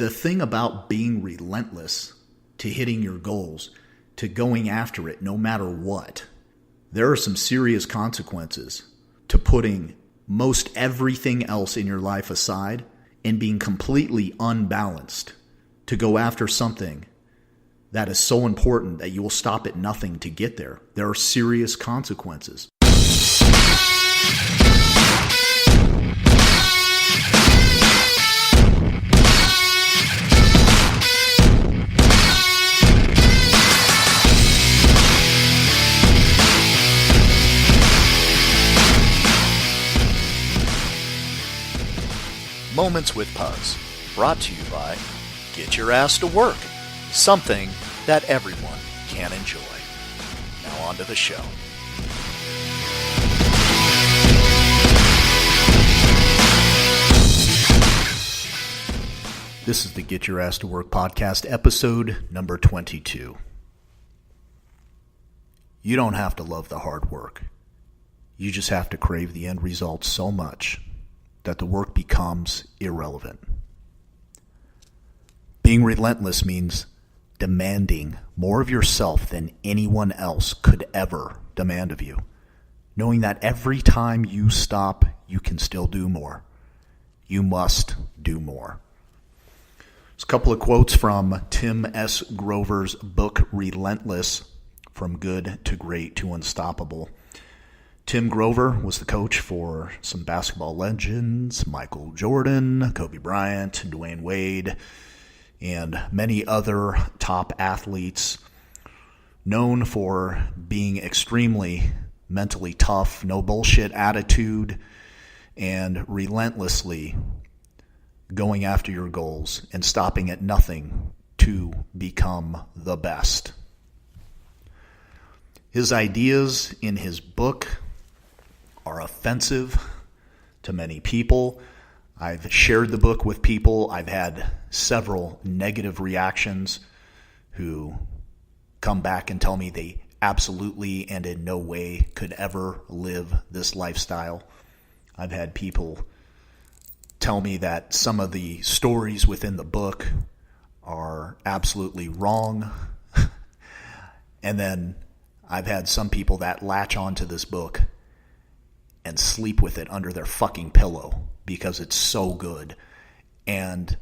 the thing about being relentless to hitting your goals, to going after it no matter what, there are some serious consequences to putting most everything else in your life aside and being completely unbalanced to go after something that is so important that you will stop at nothing to get there. There are serious consequences. Moments with Puz, brought to you by Get Your Ass to Work, something that everyone can enjoy. Now on to the show. This is the Get Your Ass to Work podcast, episode number 22. You don't have to love the hard work. You just have to crave the end result so much that the work becomes irrelevant. Being relentless means demanding more of yourself than anyone else could ever demand of you, knowing that every time you stop, you can still do more. You must do more. There's a couple of quotes from Tim S. Grover's book, Relentless, From Good to Great to Unstoppable. Tim Grover was the coach for some basketball legends, Michael Jordan, Kobe Bryant, Dwayne Wade, and many other top athletes, known for being extremely mentally tough, no bullshit attitude, and relentlessly going after your goals and stopping at nothing to become the best. His ideas in his book are offensive to many people. I've shared the book with people. I've had several negative reactions who come back and tell me they absolutely and in no way could ever live this lifestyle. I've had people tell me that some of the stories within the book are absolutely wrong. And then I've had some people that latch onto this book and sleep with it under their fucking pillow because it's so good. And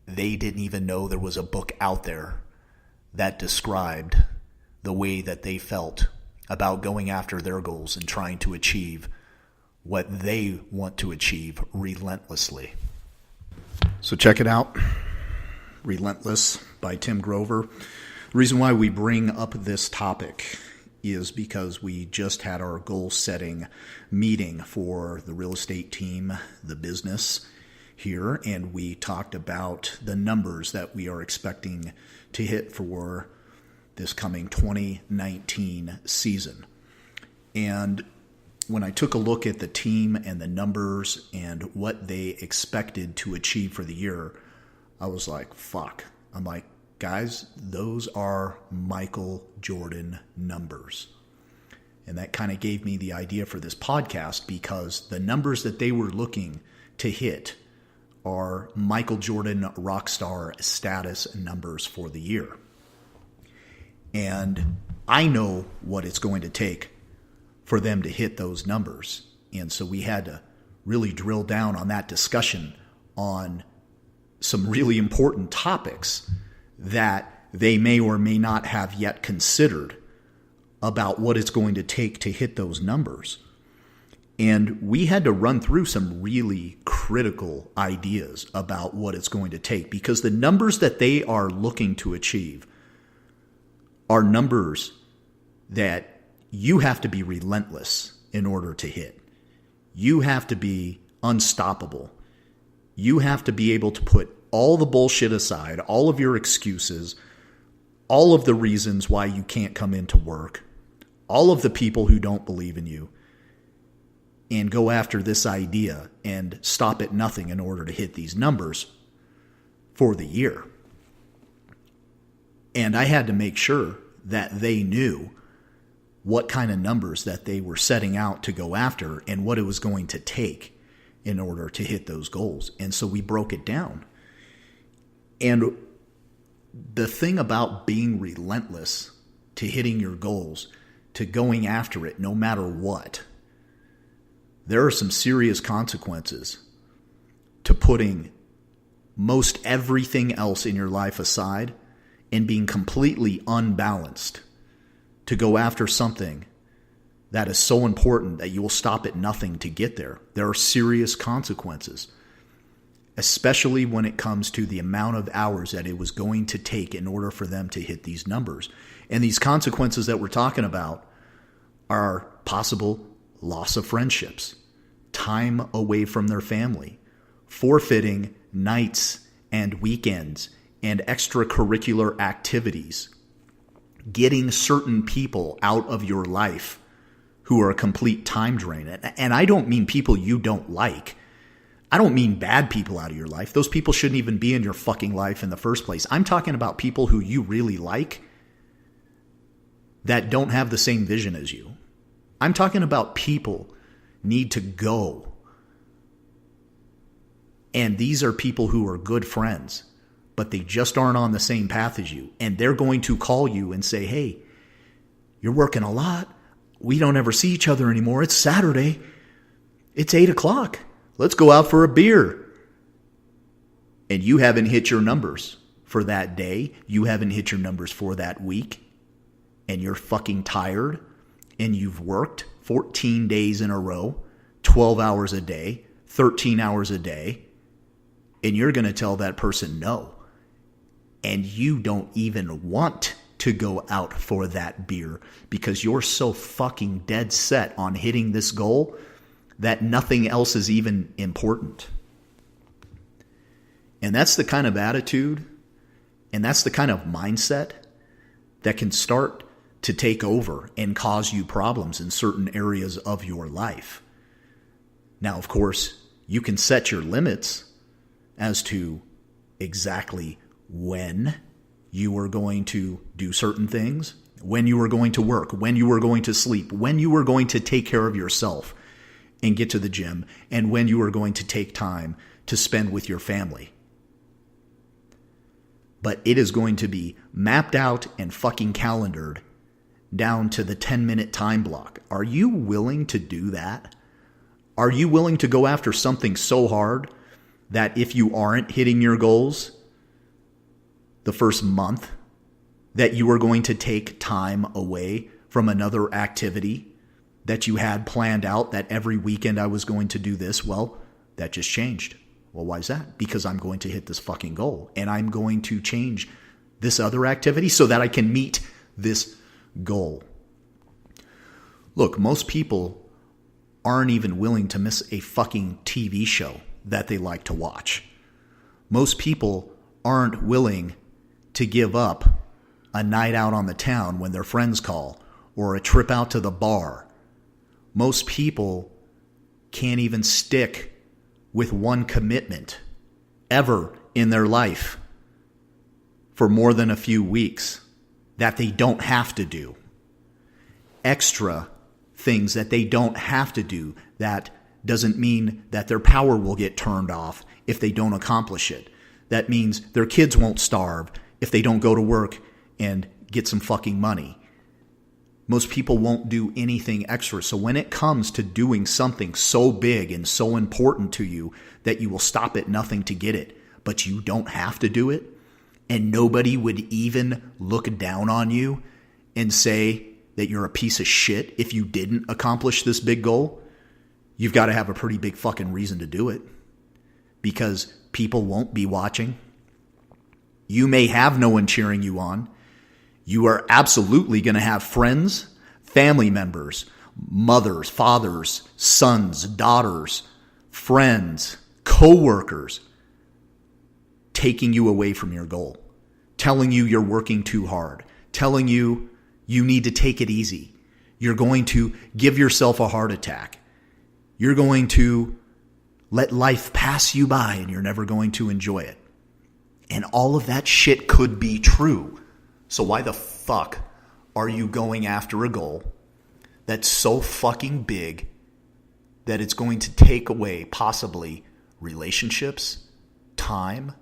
they didn't even know there was a book out there that described the way that they felt about going after their goals and trying to achieve what they want to achieve relentlessly. So check it out, Relentless by Tim Grover. The reason why we bring up this topic is because we just had our goal setting meeting for the real estate team, the business here, and we talked about the numbers that we are expecting to hit for this coming 2019 season. And when I took a look at the team and the numbers and what they expected to achieve for the year, I was like, fuck. I'm like, guys, those are Michael Jordan numbers. And that kind of gave me the idea for this podcast because the numbers that they were looking to hit are Michael Jordan rock star status numbers for the year. And I know what it's going to take for them to hit those numbers. And so we had to really drill down on that discussion on some really important topics that they may or may not have yet considered about what it's going to take to hit those numbers. And we had to run through some really critical ideas about what it's going to take because the numbers that they are looking to achieve are numbers that you have to be relentless in order to hit. You have to be unstoppable. You have to be able to put all the bullshit aside, all of your excuses, all of the reasons why you can't come into work, all of the people who don't believe in you, and go after this idea and stop at nothing in order to hit these numbers for the year. And I had to make sure that they knew what kind of numbers that they were setting out to go after and what it was going to take in order to hit those goals. And so we broke it down. And the thing about being relentless to hitting your goals, to going after it no matter what, there are some serious consequences to putting most everything else in your life aside and being completely unbalanced to go after something that is so important that you will stop at nothing to get there. There are serious consequences, especially when it comes to the amount of hours that it was going to take in order for them to hit these numbers. And these consequences that we're talking about are possible loss of friendships, time away from their family, forfeiting nights and weekends and extracurricular activities, getting certain people out of your life who are a complete time drain. And I don't mean people you don't like. I don't mean bad people out of your life. Those people shouldn't even be in your fucking life in the first place. I'm talking about people who you really like that don't have the same vision as you. I'm talking about people need to go. And these are people who are good friends, but they just aren't on the same path as you. And they're going to call you and say, hey, you're working a lot. We don't ever see each other anymore. It's Saturday. It's 8 o'clock. Let's go out for a beer. And you haven't hit your numbers for that day. You haven't hit your numbers for that week. And you're fucking tired. And you've worked 14 days in a row, 12 hours a day, 13 hours a day. And you're going to tell that person no. And you don't even want to go out for that beer because you're so fucking dead set on hitting this goal that nothing else is even important. And that's the kind of attitude and that's the kind of mindset that can start to take over and cause you problems in certain areas of your life. Now, of course, you can set your limits as to exactly when you are going to do certain things, when you are going to work, when you are going to sleep, when you are going to take care of yourself and get to the gym, and when you are going to take time to spend with your family. But it is going to be mapped out and fucking calendared down to the 10-minute time block. Are you willing to do that? Are you willing to go after something so hard that if you aren't hitting your goals the first month, that you are going to take time away from another activity that you had planned out, that every weekend I was going to do this? Well, that just changed. Well, why is that? Because I'm going to hit this fucking goal and I'm going to change this other activity so that I can meet this goal. Look, most people aren't even willing to miss a fucking TV show that they like to watch. Most people aren't willing to give up a night out on the town when their friends call or a trip out to the bar. Most people can't even stick with one commitment ever in their life for more than a few weeks that they don't have to do. Extra things that they don't have to do, that doesn't mean that their power will get turned off if they don't accomplish it. That means their kids won't starve if they don't go to work and get some fucking money. Most people won't do anything extra. So when it comes to doing something so big and so important to you that you will stop at nothing to get it, but you don't have to do it, and nobody would even look down on you and say that you're a piece of shit if you didn't accomplish this big goal, you've got to have a pretty big fucking reason to do it, because people won't be watching. You may have no one cheering you on. You are absolutely going to have friends, family members, mothers, fathers, sons, daughters, friends, co-workers taking you away from your goal, telling you you're working too hard, telling you you need to take it easy. You're going to give yourself a heart attack. You're going to let life pass you by and you're never going to enjoy it. And all of that shit could be true. So why the fuck are you going after a goal that's so fucking big that it's going to take away possibly relationships, time,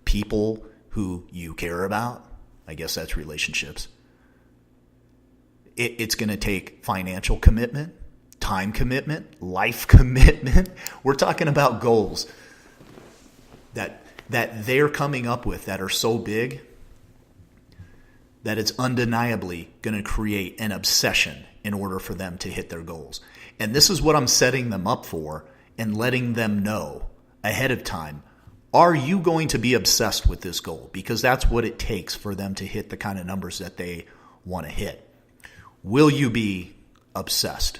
people who you care about. I guess that's relationships. It's going to take financial commitment, time commitment, life commitment. We're talking about goals that they're coming up with that are so big that it's undeniably going to create an obsession in order for them to hit their goals. And this is what I'm setting them up for and letting them know ahead of time. Are you going to be obsessed with this goal? Because that's what it takes for them to hit the kind of numbers that they want to hit. Will you be obsessed?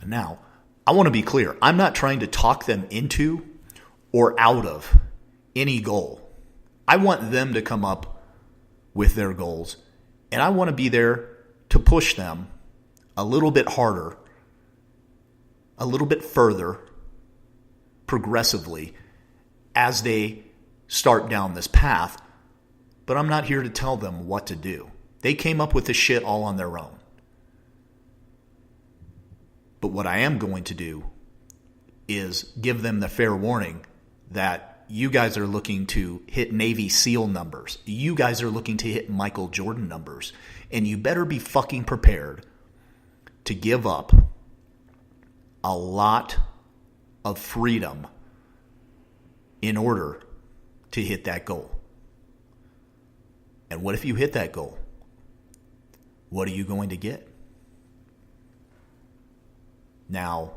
Now, I want to be clear. I'm not trying to talk them into or out of any goal. I want them to come up with their goals, and I want to be there to push them a little bit harder, a little bit further, progressively, as they start down this path. But I'm not here to tell them what to do. They came up with this shit all on their own. But what I am going to do is give them the fair warning that you guys are looking to hit Navy SEAL numbers. You guys are looking to hit Michael Jordan numbers. And you better be fucking prepared to give up a lot of freedom in order to hit that goal. And what if you hit that goal? What are you going to get? Now,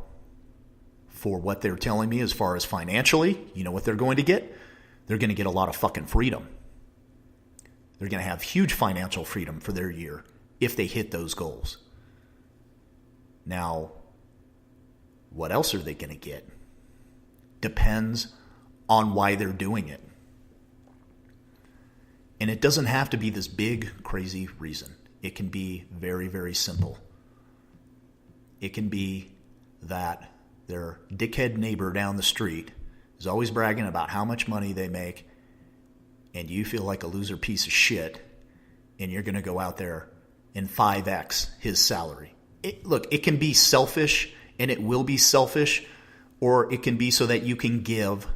for what they're telling me as far as financially, you know what they're going to get? They're going to get a lot of fucking freedom. They're going to have huge financial freedom for their year if they hit those goals. Now, what else are they going to get? Depends on why they're doing it. And it doesn't have to be this big, crazy reason. It can be very, very simple. It can be that their dickhead neighbor down the street is always bragging about how much money they make, and you feel like a loser piece of shit, and you're going to go out there and 5x his salary. Look, it can be selfish, and it will be selfish, or it can be so that you can give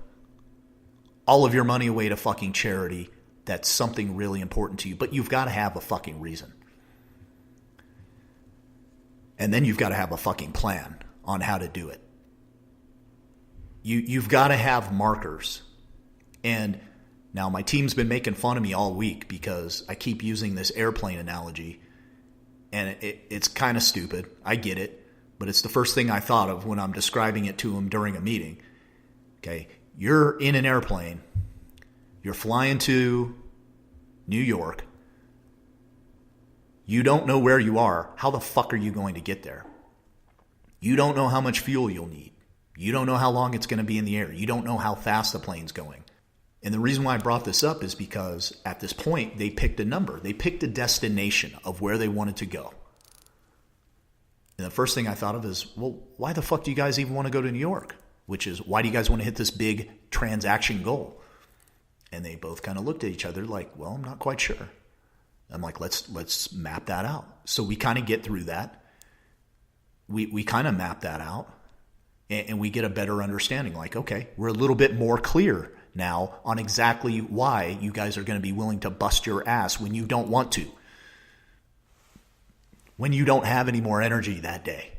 all of your money away to fucking charity. That's something really important to you, but you've got to have a fucking reason. And then you've got to have a fucking plan on how to do it. You've got to have markers. And now my team's been making fun of me all week because I keep using this airplane analogy. And it's kind of stupid. I get it. But it's the first thing I thought of when I'm describing it to them during a meeting. Okay, you're in an airplane. You're flying to New York. You don't know where you are. How the fuck are you going to get there? You don't know how much fuel you'll need. You don't know how long it's going to be in the air. You don't know how fast the plane's going. And the reason why I brought this up is because at this point, they picked a number. They picked a destination of where they wanted to go. And the first thing I thought of is, well, why the fuck do you guys even want to go to New York? Which is, why do you guys want to hit this big transaction goal? And they both kind of looked at each other like, well, I'm not quite sure. I'm like, let's map that out. So we kind of get through that. We kind of map that out, and we get a better understanding. Like, okay, we're a little bit more clear now on exactly why you guys are going to be willing to bust your ass when you don't want to, when you don't have any more energy that day,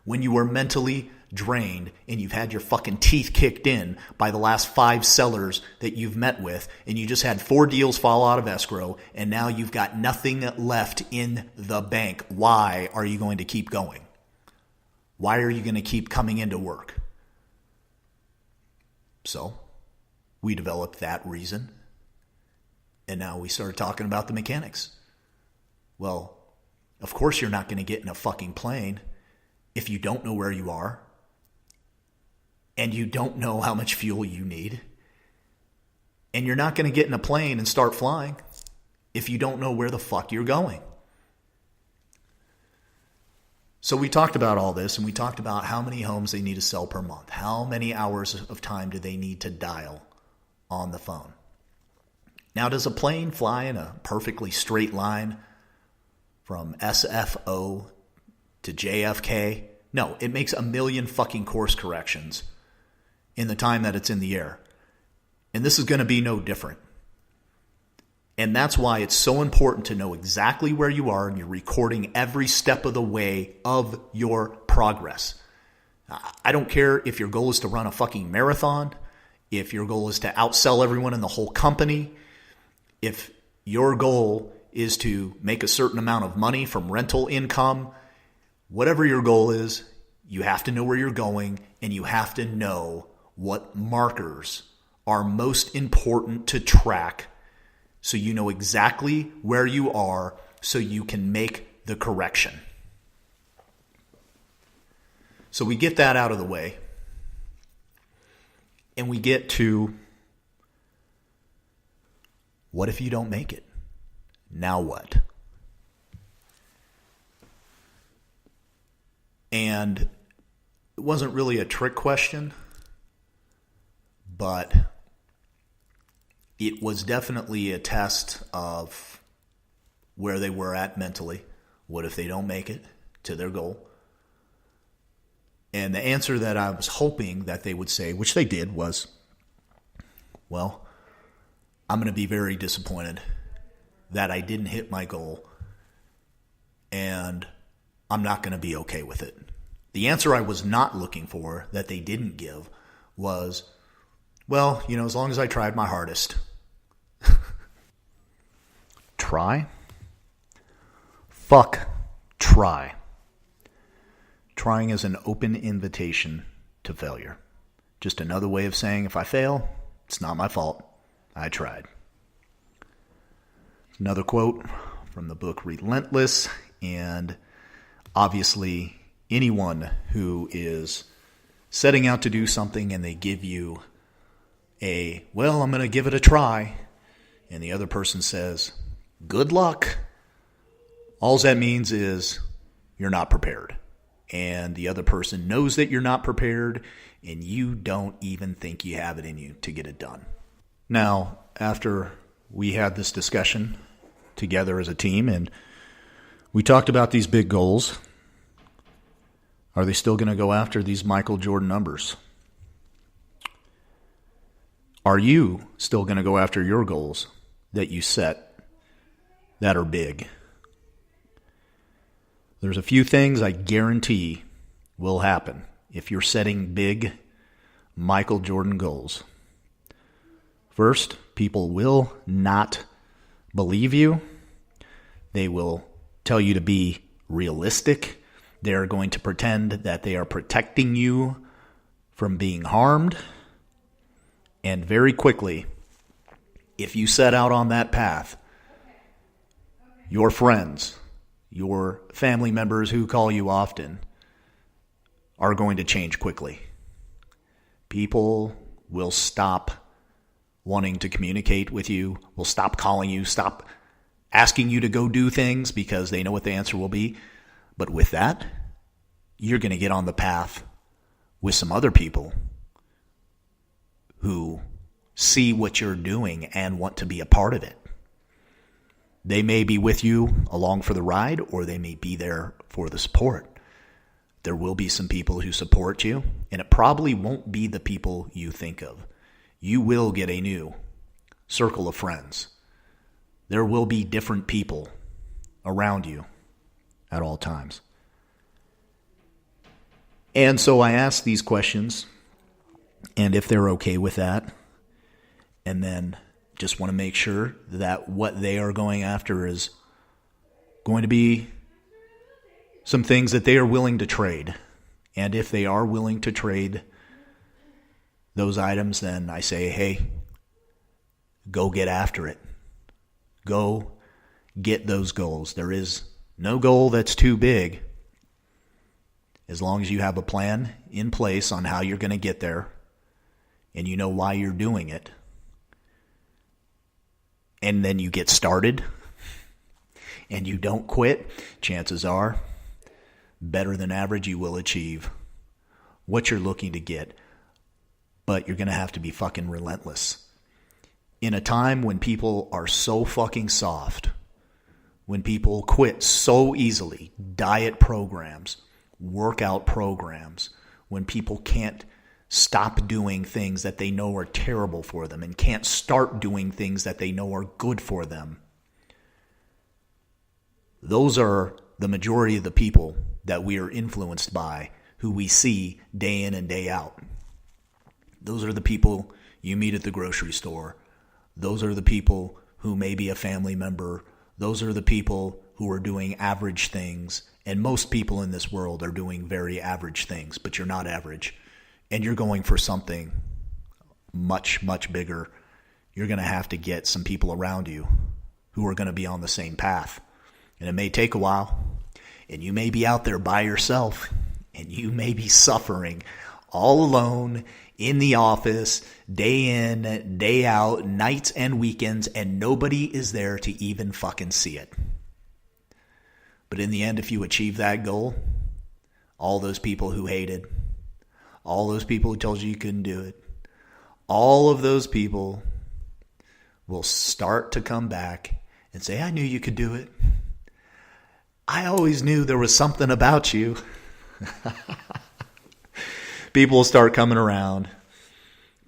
when you are mentally drained and you've had your fucking teeth kicked in by the last 5 sellers that you've met with, and you just had 4 deals fall out of escrow, and now you've got nothing left in the bank. Why are you going to keep going? Why are you going to keep coming into work? So we developed that reason, and now we started talking about the mechanics. Well, of course you're not going to get in a fucking plane if you don't know where you are, and you don't know how much fuel you need. And you're not going to get in a plane and start flying if you don't know where the fuck you're going. So we talked about all this, and we talked about how many homes they need to sell per month. How many hours of time do they need to dial on the phone? Now, does a plane fly in a perfectly straight line from SFO to JFK? No, it makes a million fucking course corrections in the time that it's in the air. And this is going to be no different. And that's why it's so important to know exactly where you are and you're recording every step of the way of your progress. I don't care if your goal is to run a fucking marathon, if your goal is to outsell everyone in the whole company, if your goal is to make a certain amount of money from rental income, whatever your goal is, you have to know where you're going and you have to know what markers are most important to track so you know exactly where you are so you can make the correction. So we get that out of the way and we get to, what if you don't make it? Now what? And it wasn't really a trick question, but it was definitely a test of where they were at mentally. What if they don't make it to their goal? And the answer that I was hoping that they would say, which they did, was, well, I'm going to be very disappointed that I didn't hit my goal, and I'm not going to be okay with it. The answer I was not looking for, that they didn't give, was, well, as long as I tried my hardest. Try? Fuck try. Trying is an open invitation to failure. Just another way of saying if I fail, it's not my fault. I tried. Another quote from the book Relentless, and obviously anyone who is setting out to do something and they give you I'm going to give it a try, and the other person says, good luck, all that means is you're not prepared. And the other person knows that you're not prepared, and you don't even think you have it in you to get it done. Now, after we had this discussion together as a team, and we talked about these big goals, are they still going to go after these Michael Jordan numbers? Are you still going to go after your goals that you set that are big? There's a few things I guarantee will happen if you're setting big Michael Jordan goals. First, people will not believe you. They will tell you to be realistic. They're going to pretend that they are protecting you from being harmed. And very quickly, if you set out on that path, your friends, your family members who call you often are going to change quickly. People will stop wanting to communicate with you, will stop calling you, stop asking you to go do things because they know what the answer will be. But with that, you're going to get on the path with some other people who see what you're doing and want to be a part of it. They may be with you along for the ride, or they may be there for the support. There will be some people who support you, and it probably won't be the people you think of. You will get a new circle of friends. There will be different people around you at all times. And so I ask these questions, and if they're okay with that, and then just want to make sure that what they are going after is going to be some things that they are willing to trade. And if they are willing to trade those items, then I say, hey, go get after it. Go get those goals. There is no goal that's too big as long as you have a plan in place on how you're going to get there and you know why you're doing it. And then you get started and you don't quit, chances are better than average you will achieve what you're looking to get. But you're going to have to be fucking relentless. In a time when people are so fucking soft, when people quit so easily, diet programs, workout programs, when people can't stop doing things that they know are terrible for them and can't start doing things that they know are good for them. Those are the majority of the people that we are influenced by, who we see day in and day out. Those are the people you meet at the grocery store. Those are the people who may be a family member. Those are the people who are doing average things. And most people in this world are doing very average things, but you're not average. And you're going for something much, much bigger. You're going to have to get some people around you who are going to be on the same path. And it may take a while. And you may be out there by yourself. And you may be suffering all alone in the office, day in, day out, nights and weekends, and nobody is there to even fucking see it. But in the end, if you achieve that goal, all those people who hated, all those people who told you you couldn't do it, all of those people will start to come back and say, I knew you could do it. I always knew there was something about you. People will start coming around.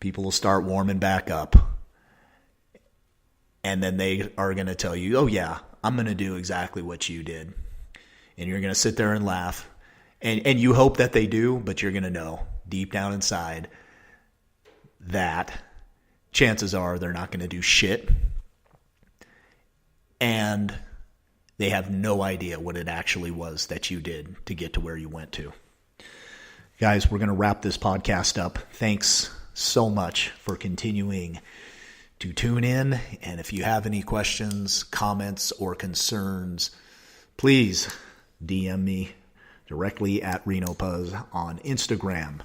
People will start warming back up. And then they are going to tell you, oh yeah, I'm going to do exactly what you did. And you're going to sit there and laugh. And you hope that they do, but you're going to know deep down inside that chances are they're not going to do shit. And they have no idea what it actually was that you did to get to where you went to. Guys, we're going to wrap this podcast up. Thanks so much for continuing to tune in. And if you have any questions, comments, or concerns, please DM me directly at Reno Puz on Instagram.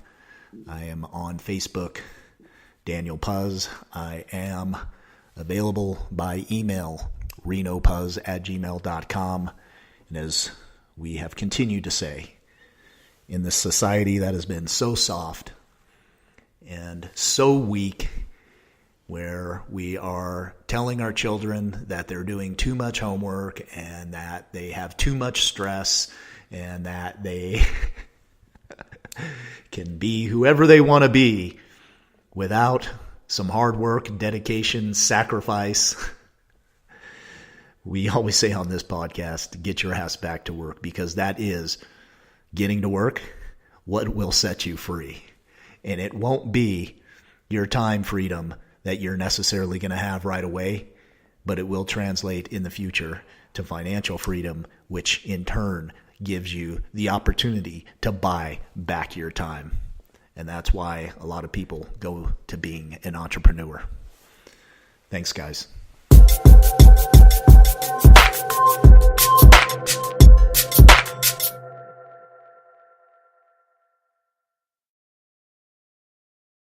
I am on Facebook, Daniel Puz. I am available by email, renopuz@gmail.com. And as we have continued to say, in this society that has been so soft and so weak, where we are telling our children that they're doing too much homework and that they have too much stress and that they can be whoever they want to be without some hard work, dedication, sacrifice. We always say on this podcast, get your ass back to work, because that is getting to work what will set you free. And it won't be your time freedom that you're necessarily going to have right away, but it will translate in the future to financial freedom, which in turn gives you the opportunity to buy back your time. And that's why a lot of people go to being an entrepreneur. Thanks, guys.